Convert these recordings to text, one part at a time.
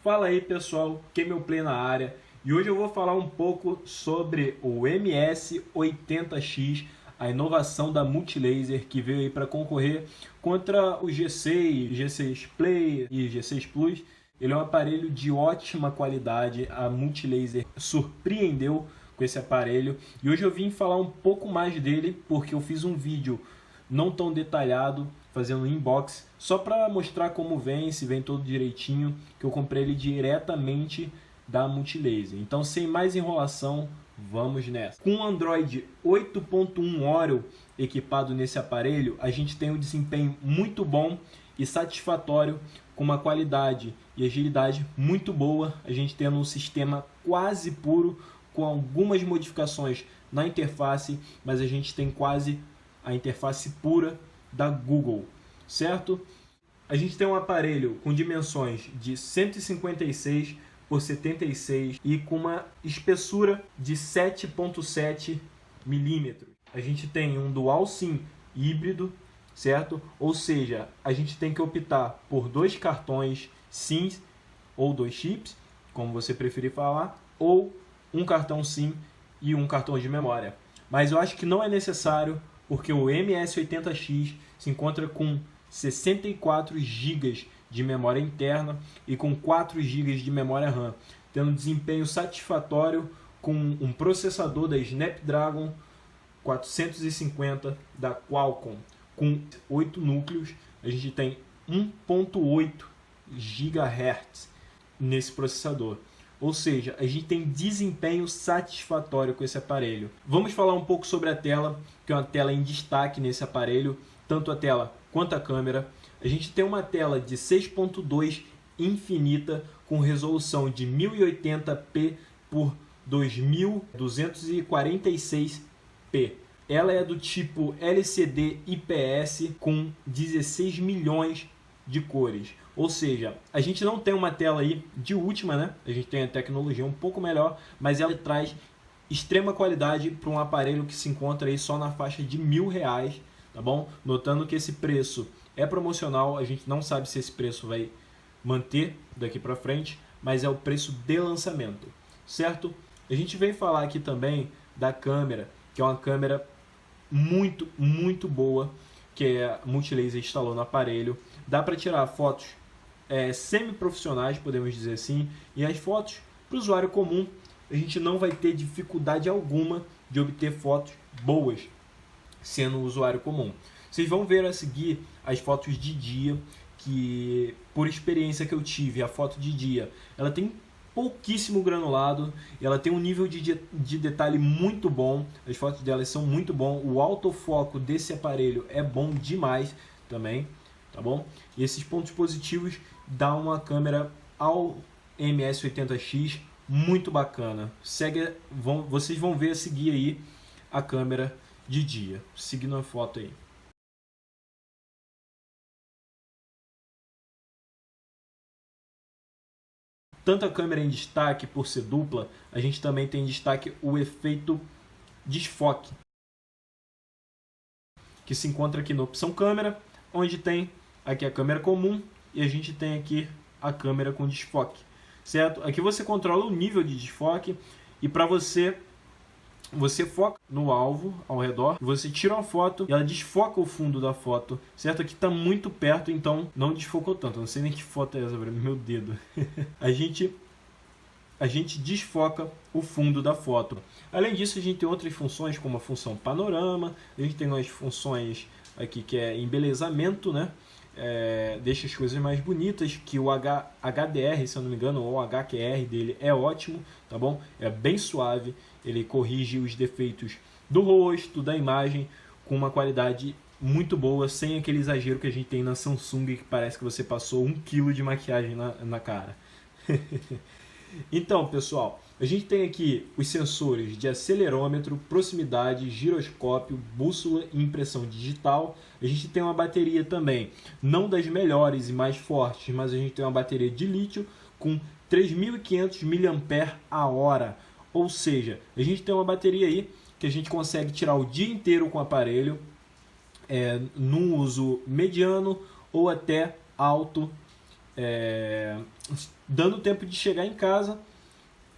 Fala aí pessoal, Camel Play na área, e hoje eu vou falar um pouco sobre o MS80X, a inovação da Multilaser que veio aí para concorrer contra o G6, G6 Play e G6 Plus. Ele é um aparelho de ótima qualidade, a Multilaser surpreendeu com esse aparelho e hoje eu vim falar um pouco mais dele porque eu fiz um vídeo não tão detalhado, fazendo um unboxing, só para mostrar como vem, se vem todo direitinho, que eu comprei ele diretamente da Multilaser. Então, sem mais enrolação, vamos nessa. Com o Android 8.1 Oreo equipado nesse aparelho, a gente tem um desempenho muito bom e satisfatório, com uma qualidade e agilidade muito boa, a gente tendo um sistema quase puro, com algumas modificações na interface, mas a gente tem quase a interface pura da Google, certo? A gente tem um aparelho com dimensões de 156 por 76 e com uma espessura de 7.7 milímetros. A gente tem um Dual SIM híbrido, certo? Ou seja, a gente tem que optar por dois cartões SIM ou dois chips, como você preferir falar, ou um cartão SIM e um cartão de memória. Mas eu acho que não é necessário, porque o MS80X se encontra com 64 GB de memória interna e com 4 GB de memória RAM, tendo desempenho satisfatório com um processador da Snapdragon 450 da Qualcomm, com 8 núcleos. A gente tem 1.8 GHz nesse processador. Ou seja, a gente tem desempenho satisfatório com esse aparelho. Vamos falar um pouco sobre a tela, que é uma tela em destaque nesse aparelho, tanto a tela quanto a câmera. A gente tem uma tela de 6.2 infinita, com resolução de 1080p por 2246p. Ela é do tipo LCD IPS com 16 milhões de cores. Ou seja, a gente não tem uma tela aí de última, né? A gente tem a tecnologia um pouco melhor, mas ela traz extrema qualidade para um aparelho que se encontra aí só na faixa de R$1.000, tá bom? Notando que esse preço é promocional, a gente não sabe se esse preço vai manter daqui para frente, mas é o preço de lançamento, certo? A gente vem falar aqui também da câmera, que é uma câmera muito boa, que a Multilaser instalou no aparelho. Dá para tirar fotos semi-profissionais, podemos dizer assim, e as fotos para o usuário comum, a gente não vai ter dificuldade alguma de obter fotos boas, sendo um usuário comum. Vocês vão ver a seguir as fotos de dia, que por experiência que eu tive, a foto de dia, ela tem pouquíssimo granulado, ela tem um nível de detalhe muito bom, as fotos delas são muito bom, o autofoco desse aparelho é bom demais também, tá bom? E esses pontos positivos dão uma câmera ao MS80X muito bacana. Vocês vão ver a seguir aí a câmera de dia, seguindo a foto aí. Tanto a câmera em destaque, por ser dupla, a gente também tem em destaque o efeito desfoque, que se encontra aqui na opção câmera, onde tem aqui a câmera comum e a gente tem aqui a câmera com desfoque, certo? Aqui você controla o nível de desfoque e para você foca no alvo ao redor, você tira uma foto e ela desfoca o fundo da foto, certo? Aqui está muito perto, então não desfocou tanto. Não sei nem que foto é essa, meu dedo. a gente desfoca o fundo da foto. Além disso, a gente tem outras funções, como a função panorama, a gente tem umas funções aqui que é embelezamento, né? Deixa as coisas mais bonitas, que o HDR, se eu não me engano, ou o HQR dele é ótimo, tá bom? É bem suave, ele corrige os defeitos do rosto, da imagem, com uma qualidade muito boa, sem aquele exagero que a gente tem na Samsung, que parece que você passou 1 kg de maquiagem na cara. Então, pessoal, a gente tem aqui os sensores de acelerômetro, proximidade, giroscópio, bússola e impressão digital. A gente tem uma bateria também, não das melhores e mais fortes, mas a gente tem uma bateria de lítio com 3.500 mAh. Ou seja, a gente tem uma bateria aí que a gente consegue tirar o dia inteiro com o aparelho, num uso mediano ou até alto dando tempo de chegar em casa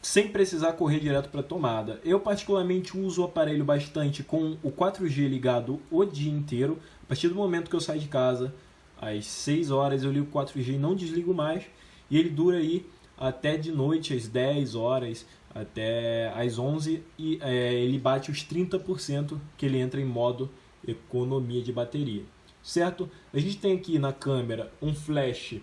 sem precisar correr direto para a tomada. Eu particularmente uso o aparelho bastante com o 4G ligado o dia inteiro. A partir do momento que eu saio de casa, às 6 horas eu ligo o 4G e não desligo mais. E ele dura aí até de noite, às 10 horas, até às 11. E ele bate os 30% que ele entra em modo economia de bateria. Certo? A gente tem aqui na câmera um flash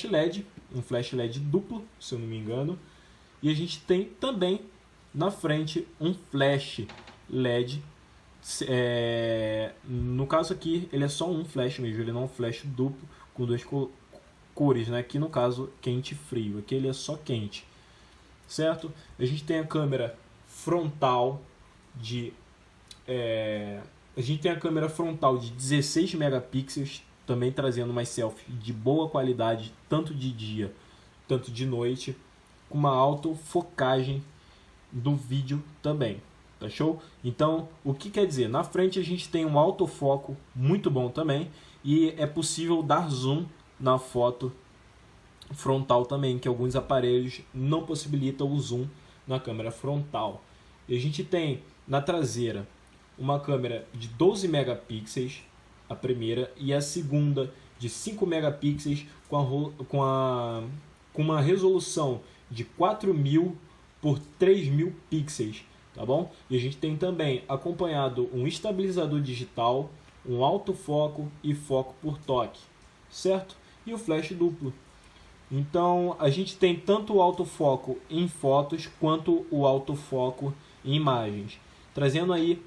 LED duplo, se eu não me engano, e a gente tem também na frente um flash LED, no caso aqui ele é só um flash mesmo, ele não é um flash duplo com duas cores, né? Aqui no caso quente e frio, aqui ele é só quente, certo? A gente tem a câmera frontal de 16 megapixels, também trazendo umas selfies de boa qualidade, tanto de dia, tanto de noite, com uma autofocagem do vídeo também, tá show? Então, o que quer dizer? Na frente a gente tem um autofoco muito bom também, e é possível dar zoom na foto frontal também, que alguns aparelhos não possibilitam o zoom na câmera frontal. E a gente tem na traseira uma câmera de 12 megapixels, a primeira, e a segunda de 5 megapixels com uma resolução de 4000 por 3000 pixels, tá bom? E a gente tem também acompanhado um estabilizador digital, um autofoco e foco por toque, certo? E o flash duplo. Então a gente tem tanto o autofoco em fotos quanto o autofoco em imagens, trazendo aí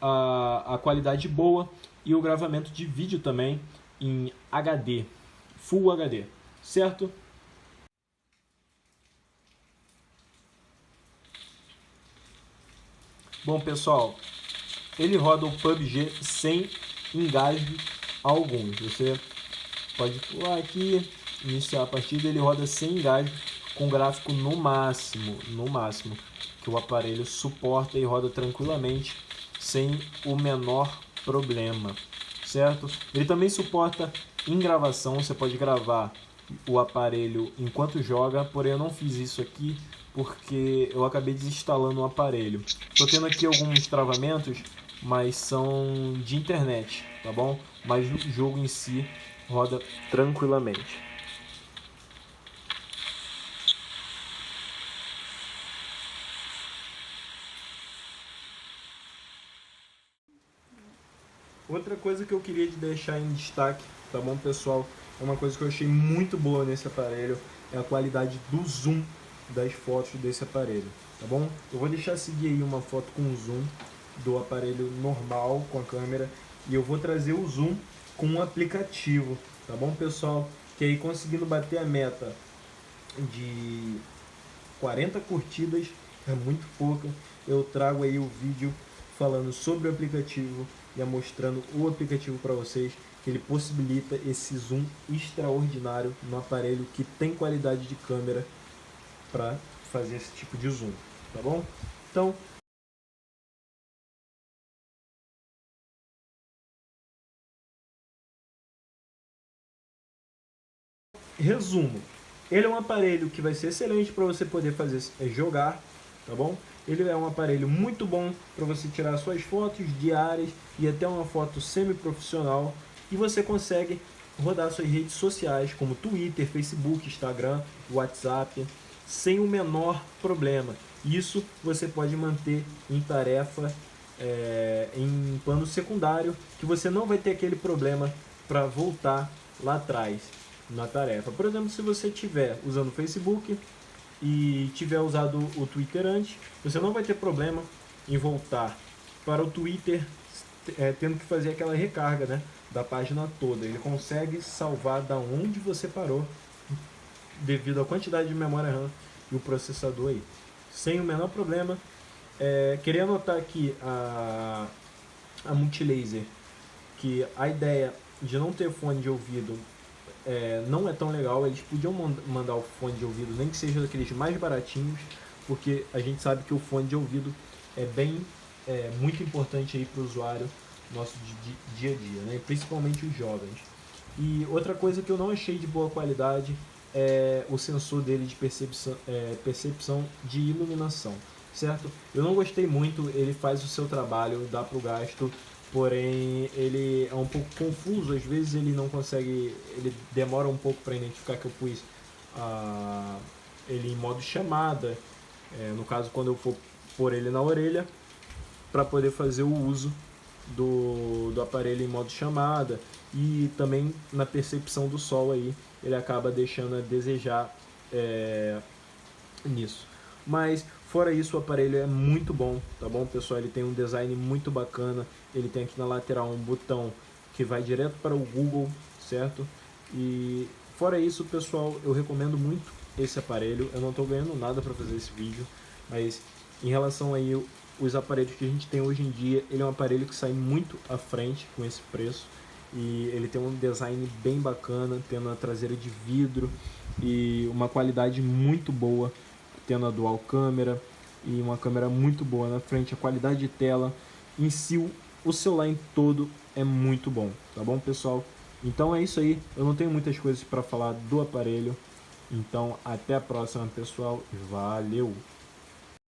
a qualidade boa e o gravamento de vídeo também em HD, Full HD, certo? Bom, pessoal, ele roda o PUBG sem engasgo algum. Você pode pular aqui, iniciar a partida, ele roda sem engasgo, com gráfico no máximo, que o aparelho suporta, e roda tranquilamente, sem o menor problema, certo? Ele também suporta em gravação, você pode gravar o aparelho enquanto joga, porém eu não fiz isso aqui porque eu acabei desinstalando o aparelho. Estou tendo aqui alguns travamentos, mas são de internet, tá bom? Mas o jogo em si roda tranquilamente. Outra coisa que eu queria deixar em destaque, tá bom, pessoal? É uma coisa que eu achei muito boa nesse aparelho, é a qualidade do zoom das fotos desse aparelho, tá bom? Eu vou deixar seguir aí uma foto com zoom do aparelho normal com a câmera, e eu vou trazer o zoom com um aplicativo, tá bom, pessoal? Que aí, conseguindo bater a meta de 40 curtidas, é muito pouca, eu trago aí o vídeo falando sobre o aplicativo e mostrando o aplicativo para vocês, que ele possibilita esse zoom extraordinário no aparelho que tem qualidade de câmera para fazer esse tipo de zoom, tá bom? Então, resumo, ele é um aparelho que vai ser excelente para você poder jogar, tá bom? Ele é um aparelho muito bom para você tirar suas fotos diárias e até uma foto semi-profissional, e você consegue rodar suas redes sociais como Twitter, Facebook, Instagram, WhatsApp sem o menor problema. Isso você pode manter em tarefa, em plano secundário, que você não vai ter aquele problema para voltar lá atrás na tarefa. Por exemplo, se você estiver usando o Facebook e tiver usado o Twitter antes, você não vai ter problema em voltar para o Twitter tendo que fazer aquela recarga, né, da página toda. Ele consegue salvar da onde você parou devido à quantidade de memória RAM e o processador aí, sem o menor problema. Queria anotar aqui a Multilaser, que a ideia de não ter fone de ouvido não é tão legal. Eles podiam mandar o fone de ouvido, nem que seja daqueles mais baratinhos, porque a gente sabe que o fone de ouvido é muito importante aí para o usuário nosso de dia a dia, né? Principalmente os jovens. E outra coisa que eu não achei de boa qualidade é o sensor dele de percepção de iluminação, certo? Eu não gostei muito, ele faz o seu trabalho, dá para o gasto, porém ele é um pouco confuso, às vezes ele não consegue, ele demora um pouco para identificar que eu pus ele em modo chamada, no caso quando eu for pôr ele na orelha, para poder fazer o uso do aparelho em modo chamada, e também na percepção do sol aí ele acaba deixando a desejar nisso. Mas fora isso, o aparelho é muito bom, tá bom, pessoal? Ele tem um design muito bacana, ele tem aqui na lateral um botão que vai direto para o Google, certo? E fora isso, pessoal, eu recomendo muito esse aparelho. Eu não estou ganhando nada para fazer esse vídeo, mas em relação aí os aparelhos que a gente tem hoje em dia, ele é um aparelho que sai muito à frente com esse preço, e ele tem um design bem bacana, tendo a traseira de vidro e uma qualidade muito boa, tendo a dual câmera e uma câmera muito boa na frente, a qualidade de tela em si, o celular em todo é muito bom, tá bom, pessoal? Então é isso aí, eu não tenho muitas coisas para falar do aparelho, então até a próxima, pessoal, valeu!